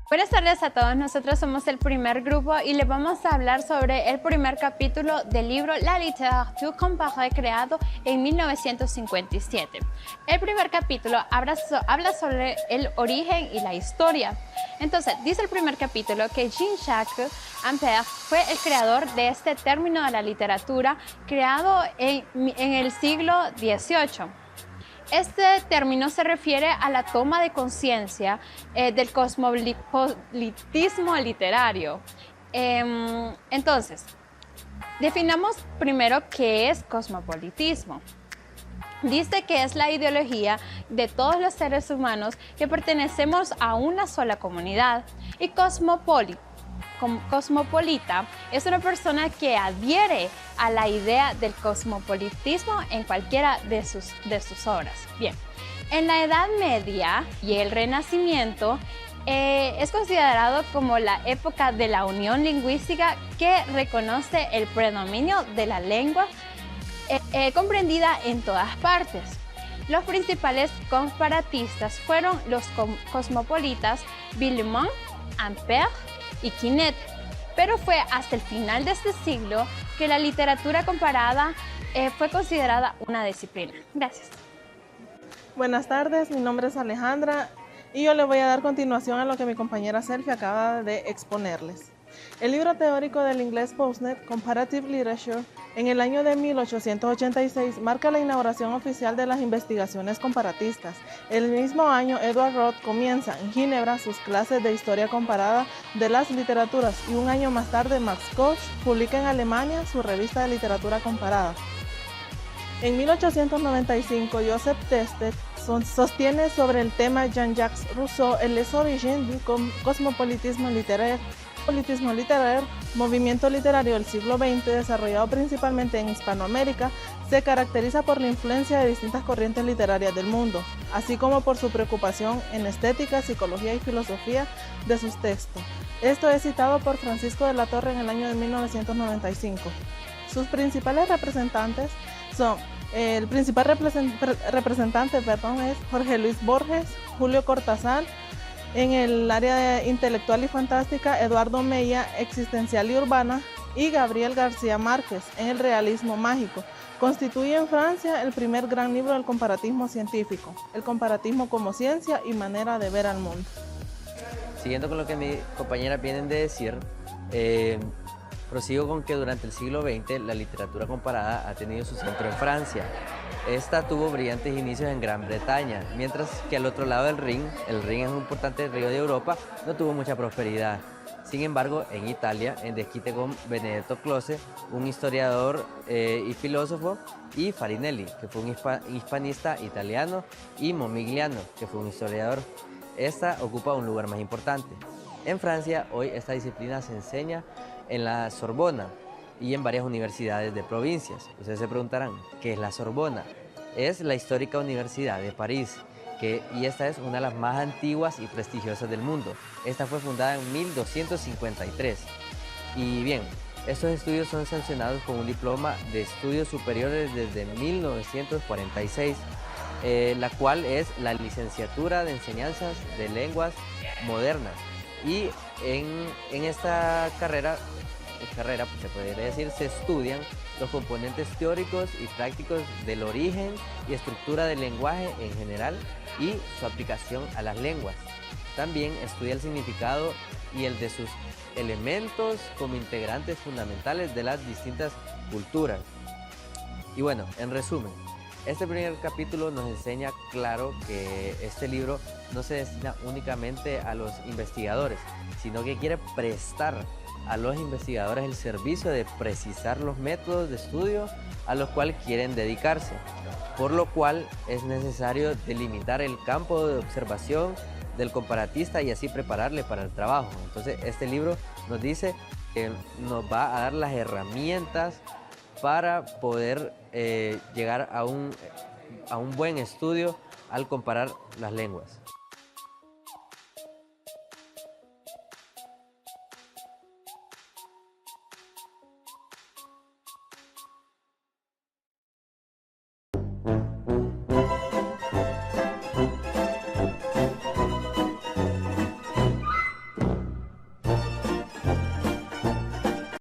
Buenas tardes a todos, nosotros somos el primer grupo y les vamos a hablar sobre el primer capítulo del libro La littérature comparée creado en 1957. El primer capítulo habla sobre el origen y la historia. Entonces, dice el primer capítulo que Jean-Jacques Ampère fue el creador de este término de la literatura creado en el siglo XVIII. Este término se refiere a la toma de conciencia del cosmopolitismo literario. Entonces, definamos primero qué es cosmopolitismo. Dice que es la ideología de todos los seres humanos que pertenecemos a una sola comunidad. Y cosmopolita es una persona que adhiere a la idea del cosmopolitismo en cualquiera de sus obras. Bien, en la Edad Media y el Renacimiento es considerado como la época de la unión lingüística que reconoce el predominio de la lengua comprendida en todas partes. Los principales comparatistas fueron los cosmopolitas Villemin, Ampère y Quinet, pero fue hasta el final de este siglo que la literatura comparada fue considerada una disciplina. Gracias. Buenas tardes, mi nombre es Alejandra y yo le voy a dar continuación a lo que mi compañera Selfie acaba de exponerles. El libro teórico del inglés Postnet, Comparative Literature, en el año de 1886 marca la inauguración oficial de las investigaciones comparatistas. El mismo año, Edward Roth comienza en Ginebra sus clases de historia comparada de las literaturas y un año más tarde Max Koch publica en Alemania su revista de literatura comparada. En 1895, Joseph Testet sostiene sobre el tema Jean-Jacques Rousseau les origines du cosmopolitisme littéraire, movimiento literario del siglo XX desarrollado principalmente en Hispanoamérica, se caracteriza por la influencia de distintas corrientes literarias del mundo, así como por su preocupación en estética, psicología y filosofía de sus textos. Esto es citado por Francisco de la Torre en el año de 1995. Sus principales representantes son, el principal representante es Jorge Luis Borges, Julio Cortázar, en el área intelectual y fantástica, Eduardo Meilla, existencial y urbana, y Gabriel García Márquez, en el realismo mágico. Constituye en Francia el primer gran libro del comparatismo científico, el comparatismo como ciencia y manera de ver al mundo. Siguiendo con lo que mis compañeras vienen de decir, prosigo con que durante el siglo XX la literatura comparada ha tenido su centro en Francia. Esta tuvo brillantes inicios en Gran Bretaña, mientras que al otro lado del Rin, el Rin es un importante río de Europa, no tuvo mucha prosperidad. Sin embargo, en Italia, en desquite con Benedetto Croce, un historiador y filósofo, y Farinelli, que fue un hispanista italiano, y Momigliano, que fue un historiador. Esta ocupa un lugar más importante. En Francia, hoy esta disciplina se enseña en la Sorbona y en varias universidades de provincias. Ustedes se preguntarán, ¿qué es la Sorbona? Es la histórica Universidad de París, y esta es una de las más antiguas y prestigiosas del mundo. Esta fue fundada en 1253. Y bien, estos estudios son sancionados con un diploma de estudios superiores desde 1946, la cual es la licenciatura de enseñanzas de lenguas modernas. Y en esta carrera, pues se podría decir, se estudian los componentes teóricos y prácticos del origen y estructura del lenguaje en general y su aplicación a las lenguas. También estudia el significado y el de sus elementos como integrantes fundamentales de las distintas culturas. Y bueno, en resumen, este primer capítulo nos enseña claro que este libro no se destina únicamente a los investigadores, sino que quiere prestar a los investigadores el servicio de precisar los métodos de estudio a los cuales quieren dedicarse, por lo cual es necesario delimitar el campo de observación del comparatista y así prepararle para el trabajo. Entonces este libro nos dice que nos va a dar las herramientas para poder llegar a un buen estudio al comparar las lenguas.